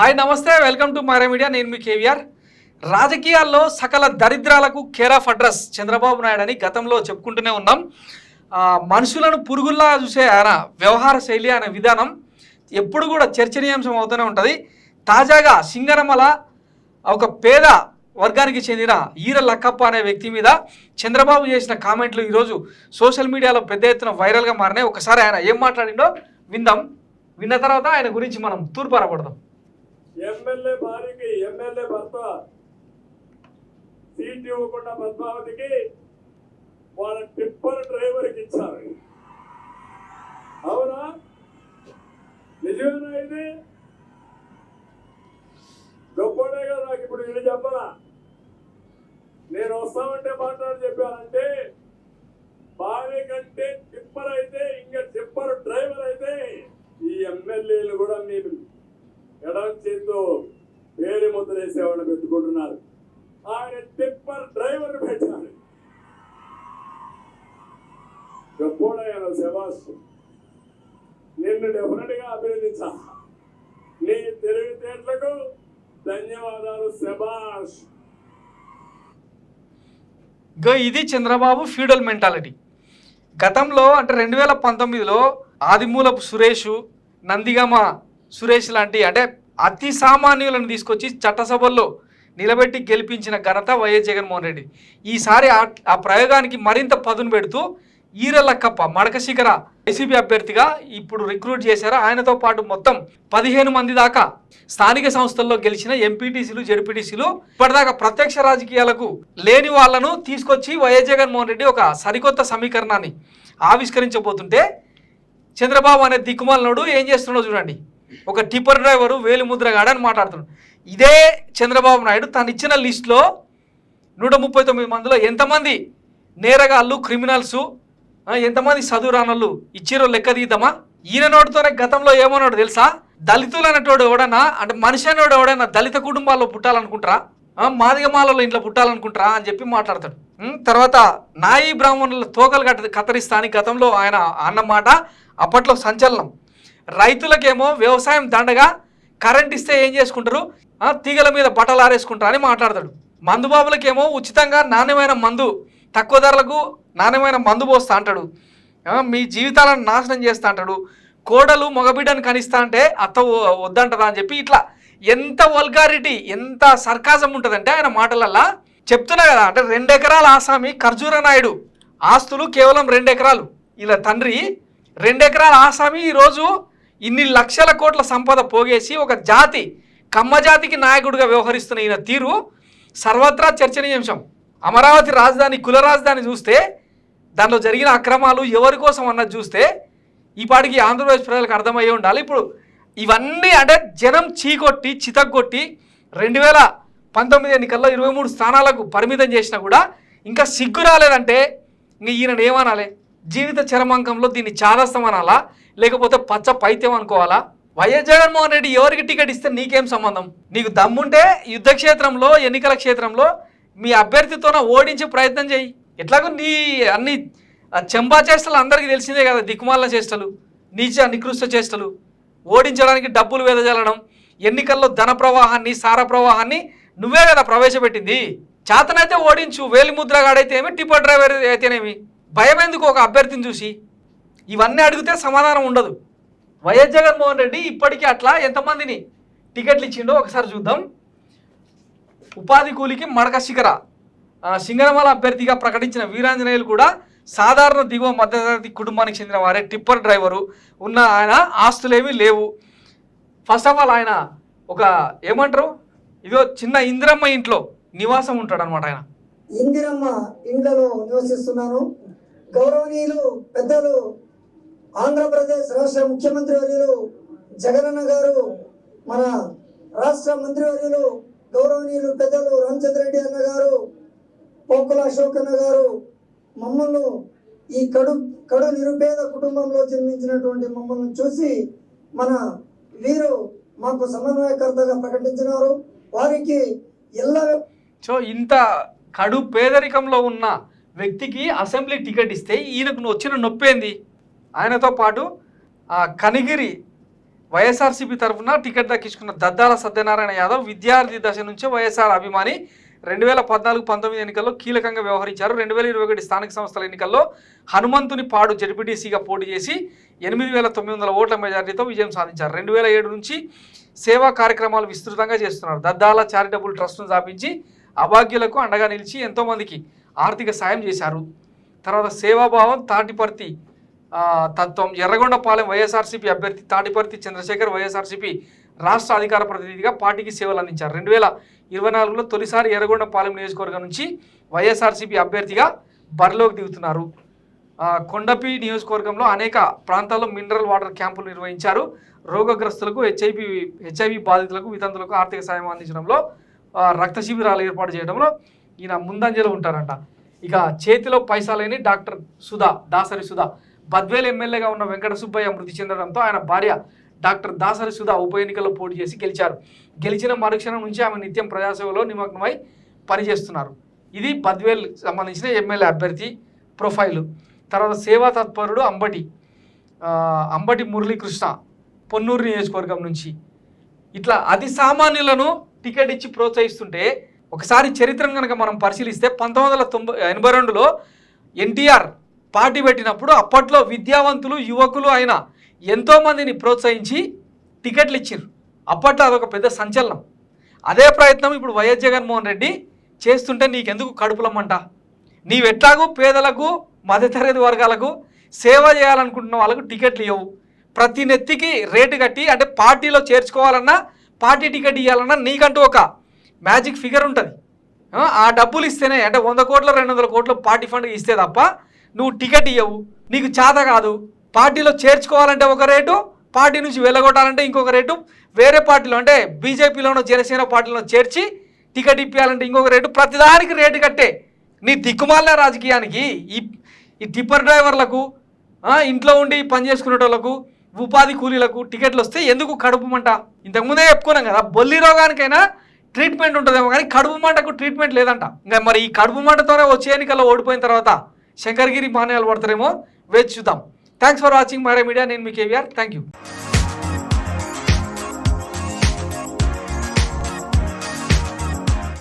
Hi నమస్తే, welcome to Myra Media. నేను మీ కేవీఆర్. రాజకీయాల్లో సకల దరిద్రాలకు care of address Chandrababu Naidu అని గతంలో చెప్పుకుంటూనే ఉన్నాం. మనుషులను పురుగుల్లా చూసే ఆయన వ్యవహార శైలి, ఆయన విధానం ఎప్పుడు కూడా చర్చనీయాంశం అవుతూనే ఉంటుంది. తాజాగా సింగనమల ఒక పేద వర్గానికి చెందిన ఈర లక్కప్ప అనే వ్యక్తి మీద చంద్రబాబు చేసిన కామెంట్లు ఈరోజు సోషల్ మీడియాలో పెద్ద ఎత్తున వైరల్గా మారినాయి. ఒకసారి ఆయన ఏం మాట్లాడిండో విందాం. విన్న తర్వాత ఆయన గురించి మనం తూర్పారపడదాం. ఎమ్మెల్యే భార్యకి ఎమ్మెల్యే భర్త సీట్ ఇవ్వకుండా పద్మావతికి వాళ్ళ టిప్పర్ డ్రైవర్కి ఇచ్చారు. అవునా? నిజమేనా? ఇది గొప్పనే కదా. నాకు ఇప్పుడు ఇది చెప్పరా, నేను వస్తామంటే మాట్లాడి చెప్పానంటే భార్య కంటే టిప్పర్ అయితే ఇంకా టిప్పర్ డ్రైవర్ అయితే ఈ ఎమ్మెల్యేలు కూడా మేము ఎడం చేతితో వేలి ముద్ర వేసేవాళ్ళు పెట్టుకుంటున్నారు. ఆయన టిప్పర్ డ్రైవర్ పెట్టాడు. గొప్పడయ్యాను శభాష్. నిన్ను డెఫినెట్ గా అభినందించా. నీ తెలివితేటలకు ధన్యవాదాలు శభాష్. ఇది చంద్రబాబు ఫ్యూడల్ మెంటాలిటీ. గతంలో అంటే 2019లో ఆదిమూలపు సురేష్, నందిగామ సురేష్ లాంటి అంటే అతి సామాన్యులను తీసుకొచ్చి చట్టసభల్లో నిలబెట్టి గెలిపించిన ఘనత వైఎస్ జగన్మోహన్ రెడ్డి. ఈసారి ఆ ప్రయోగానికి మరింత పదును పెడుతూ ఈర లక్కప్ప మడకశిఖర వైసీపీ అభ్యర్థిగా ఇప్పుడు రిక్రూట్ చేశారు. ఆయనతో పాటు మొత్తం 15 మంది దాకా స్థానిక సంస్థల్లో గెలిచిన ఎంపీటీసీలు, జెడ్పీటీసీలు, ఇప్పటిదాకా ప్రత్యక్ష రాజకీయాలకు లేని వాళ్లను తీసుకొచ్చి వైఎస్ జగన్మోహన్ రెడ్డి ఒక సరికొత్త సమీకరణాన్ని ఆవిష్కరించబోతుంటే చంద్రబాబు అనే దిక్కుమాలనోడు ఏం చేస్తున్నాడో చూడండి. ఒక టిప్పర్ డ్రైవరు, వేలిముద్రగాడని మాట్లాడుతున్నాడు. ఇదే చంద్రబాబు నాయుడు తను ఇచ్చిన లిస్టులో 139 మందిలో ఎంతమంది నేరగాళ్ళు, క్రిమినల్సు, ఎంతమంది చదువురానోళ్ళు ఇచ్చిరో లెక్క తీద్దామా? ఈయన నోటితోనే గతంలో ఏమన్నాడు తెలుసా? దళితులు అనేటోడు ఎవడన్నా, అంటే మనిషి అనేవాడు ఎవడన్నా దళిత కుటుంబాల్లో పుట్టాలనుకుంటారా, మాదిగమాలలో ఇంట్లో పుట్టాలనుకుంటారా అని చెప్పి మాట్లాడతాడు. తర్వాత నాయి బ్రాహ్మణుల తోకలు కత్తిరిస్తా అని గతంలో ఆయన అన్నమాట అప్పట్లో సంచలనం. రైతులకేమో వ్యవసాయం దండగా, కరెంట్ ఇస్తే ఏం చేసుకుంటారు, తీగల మీద బట్టలు ఆరేసుకుంటారు అని మాట్లాడతాడు. మందుబాబులకేమో ఉచితంగా నాణ్యమైన మందు, తక్కువ ధరలకు నాణ్యమైన మందు పోస్తా అంటాడు. మీ జీవితాలను నాశనం చేస్తా అంటాడు. కోడలు మగబిడ్డను కనిస్తా అంటే అత్త వద్దంటదా అని చెప్పి ఇట్లా ఎంత వల్గారిటీ, ఎంత సర్కాజం ఉంటుందంటే ఆయన మాటలల్లా. చెప్తున్నా కదా, అంటే 2 ఎకరాల ఆసామి ఖర్జూర నాయుడు ఆస్తులు కేవలం 2 ఎకరాలు. ఇలా తండ్రి 2 ఎకరాల ఆసామి ఈరోజు ఇన్ని లక్షల కోట్ల సంపద పోగేసి ఒక జాతి, కమ్మ జాతికి నాయకుడిగా వ్యవహరిస్తున్న ఈయన తీరు సర్వత్రా చర్చనీయాంశం. అమరావతి రాజధాని, కుల రాజధాని చూస్తే దానిలో జరిగిన అక్రమాలు ఎవరి కోసం అన్నది చూస్తే ఈ పాటికి ఆంధ్రప్రదేశ్ ప్రజలకు అర్థమయ్యే ఉండాలి. ఇప్పుడు ఇవన్నీ అంటే జనం చీకొట్టి చితగొట్టి 2019 ఎన్నికల్లో 23 స్థానాలకు పరిమితం చేసినా కూడా ఇంకా సిగ్గు రాలేదంటే ఇంక ఈయనను ఏమనాలి? జీవిత చరమాంకంలో దీన్ని చాదస్తం అనాలా, లేకపోతే పచ్చ పైత్యం అనుకోవాలా? వైఎస్ జగన్మోహన్ రెడ్డి ఎవరికి టికెట్ ఇస్తే నీకేం సంబంధం? నీకు దమ్ముంటే యుద్ధ క్షేత్రంలో, ఎన్నికల క్షేత్రంలో మీ అభ్యర్థితోన ఓడించే ప్రయత్నం చేయి. ఎట్లాగో నీ అన్ని చెంబా చేష్టలు అందరికీ తెలిసిందే కదా, దిక్కుమాల చేష్టలు, నీచ నికృష్ట చేష్టలు, ఓడించడానికి డబ్బులు వెదజల్లడం, ఎన్నికల్లో ధన ప్రవాహాన్ని, సార ప్రవాహాన్ని నువ్వే కదా ప్రవేశపెట్టింది. చేతనైతే ఓడించు, వేలిముద్రగాడైతే ఏమి, టిప్పర్ డ్రైవర్ అయితేనేమి, భయం ఎందుకు ఒక అభ్యర్థిని చూసి? ఇవన్నీ అడిగితే సమాధానం ఉండదు. వైఎస్ జగన్మోహన్ రెడ్డి ఇప్పటికీ అట్లా ఎంతమందిని టికెట్లు ఇచ్చిండో ఒకసారి చూద్దాం. ఉపాధి కూలికి మడకశిఖర సింగనమల అభ్యర్థిగా ప్రకటించిన వీరాంజనేయులు కూడా సాధారణ దిగువ మధ్యతరగతి కుటుంబానికి చెందిన వారే. టిప్పర్ డ్రైవరు ఉన్న ఆయన ఆస్తులేమీ లేవు. ఫస్ట్ ఆఫ్ ఆల్ ఆయన ఒక ఏమంటారు, ఇదో చిన్న ఇందిరమ్మ ఇంట్లో నివాసం ఉంటాడు అనమాట. ఆయన ఇందిరమ్మ ఇంట్లో నివసిస్తున్నాను. గౌరవనీయులు పెద్దలు ఆంధ్రప్రదేశ్ రాష్ట్ర ముఖ్యమంత్రి వర్యులు జగనన్న గారు, మన రాష్ట్ర మంత్రి వర్యులు గౌరవనీయులు పెద్దలు రామచంద్రరెడ్డి అన్న గారు, పోకుల అశోక్ అన్న గారు మమ్మల్ని ఈ కడు నిరుపేద కుటుంబంలో జన్మించినటువంటి మమ్మల్ని చూసి మన వీరు మాకు సమన్వయకర్తగా ప్రకటించినారు. వారికి సో ఇంత కడు పేదరికంలో ఉన్న వ్యక్తికి అసెంబ్లీ టికెట్ ఇస్తే ఈయనకు వచ్చిన నొప్పేంది? ఆయనతో పాటు కనిగిరి వైఎస్ఆర్సీపీ తరఫున టికెట్ దక్కించుకున్న దద్దాల సత్యనారాయణ యాదవ్ విద్యార్థి దశ నుంచే వైఎస్ఆర్ అభిమాని. 2014-19 ఎన్నికల్లో కీలకంగా వ్యవహరించారు. 2021 స్థానిక సంస్థల ఎన్నికల్లో హనుమంతుని పాడు జెడ్పీటీసీగా పోటీ చేసి 8,900 ఓట్ల మెజారిటీతో విజయం సాధించారు. 2007 నుంచి సేవా కార్యక్రమాలు విస్తృతంగా చేస్తున్నారు. దద్దాల చారిటబుల్ ట్రస్ట్ను స్థాపించి అభాగ్యులకు అండగా నిలిచి ఎంతోమందికి ఆర్థిక సాయం చేశారు. తర్వాత సేవాభావం, తాటిపర్తి తత్వం. ఎర్రగొండపాలెం వైఎస్ఆర్సీపీ అభ్యర్థి తాటిపర్తి చంద్రశేఖర్ వైఎస్ఆర్సీపీ రాష్ట్ర అధికార ప్రతినిధిగా పార్టీకి సేవలు అందించారు. 2024లో తొలిసారి ఎర్రగొండపాలెం నియోజకవర్గం నుంచి వైఎస్ఆర్సీపీ అభ్యర్థిగా బరిలోకి దిగుతున్నారు. కొండపి నియోజకవర్గంలో అనేక ప్రాంతాల్లో మినరల్ వాటర్ క్యాంపులు నిర్వహించారు. రోగగ్రస్తులకు హెచ్ఐవి బాధితులకు వితంతులకు ఆర్థిక సాయం అందించడంలో, రక్త శిబిరాలు ఏర్పాటు చేయడంలో ఈయన ముందంజలో ఉంటారంట. ఇక చేతిలో పైసా లేని డాక్టర్ దాసరి సుధా. బద్వేల్ ఎమ్మెల్యేగా ఉన్న వెంకట సుబ్బయ్య మృతి చెందడంతో ఆయన భార్య డాక్టర్ దాసరి సుధా ఉప ఎన్నికల్లో పోటీ చేసి గెలిచారు. గెలిచిన మరుక్షణం నుంచి ఆమె నిత్యం ప్రజాసేవలో నిమగ్నమై పనిచేస్తున్నారు. ఇది బద్వేల్ సంబంధించిన ఎమ్మెల్యే అభ్యర్థి ప్రొఫైలు. తర్వాత సేవా తత్పరుడు అంబటి మురళీకృష్ణ పొన్నూరు నియోజకవర్గం నుంచి. ఇట్లా అతి సామాన్యులను టికెట్ ఇచ్చి ప్రోత్సహిస్తుంటే ఒకసారి చరిత్రను కనుక మనం పరిశీలిస్తే 1982లో ఎన్టీఆర్ పార్టీ పెట్టినప్పుడు అప్పట్లో విద్యావంతులు యువకులు అయిన ఎంతోమందిని ప్రోత్సహించి టికెట్లు ఇచ్చారు. అప్పట్లో అదొక పెద్ద సంచలనం. అదే ప్రయత్నం ఇప్పుడు వైఎస్ జగన్మోహన్ రెడ్డి చేస్తుంటే నీకెందుకు కడుపులమ్మంట? నీవెట్లాగూ పేదలకు మధ్యతరగతి వర్గాలకు సేవ చేయాలనుకుంటున్న వాళ్ళకు టికెట్లు ఇవ్వవు. ప్రతి నెత్తికి రేటు కట్టి, అంటే పార్టీలో చేర్చుకోవాలన్నా పార్టీ టికెట్ ఇవ్వాలన్నా నీకంటూ ఒక మ్యాజిక్ ఫిగర్ ఉంటుంది. ఆ డబ్బులు ఇస్తేనే, అంటే 100 కోట్లు 200 కోట్లు పార్టీ ఫండ్ ఇస్తే తప్ప నువ్వు టికెట్ ఇవ్వవు. నీకు చేత కాదు. పార్టీలో చేర్చుకోవాలంటే ఒక రేటు, పార్టీ నుంచి వెళ్ళగొట్టాలంటే ఇంకొక రేటు, వేరే పార్టీలో అంటే బీజేపీలోనో జనసేన పార్టీలో చేర్చి టికెట్ ఇప్పించాలంటే ఇంకొక రేటు, ప్రతిదానికి రేటు కట్టే నీ దిక్కుమాలిన రాజకీయానికి ఈ టిప్పర్ డ్రైవర్లకు, ఇంట్లో ఉండి పని చేసుకునేటోళ్లకు, ఉపాధి కూలీలకు టికెట్లు వస్తే ఎందుకు కడుపు మంట? ఇంతకుముందే చెప్పుకున్నాం కదా, బొల్లి రోగానికైనా ట్రీట్మెంట్ ఉంటుందేమో కానీ కడుపు మంటకు ట్రీట్మెంట్ లేదంట. ఇంకా మరి ఈ కడుపు మంటతోనే వచ్చే ఎన్నికల్లో ఓడిపోయిన తర్వాత శంకర్గిరి మాన్యాలు పడతారేమో, వేచి చూద్దాం. Thanks for watching Myra Media. నేను మీ కేవీఆర్. Thank you.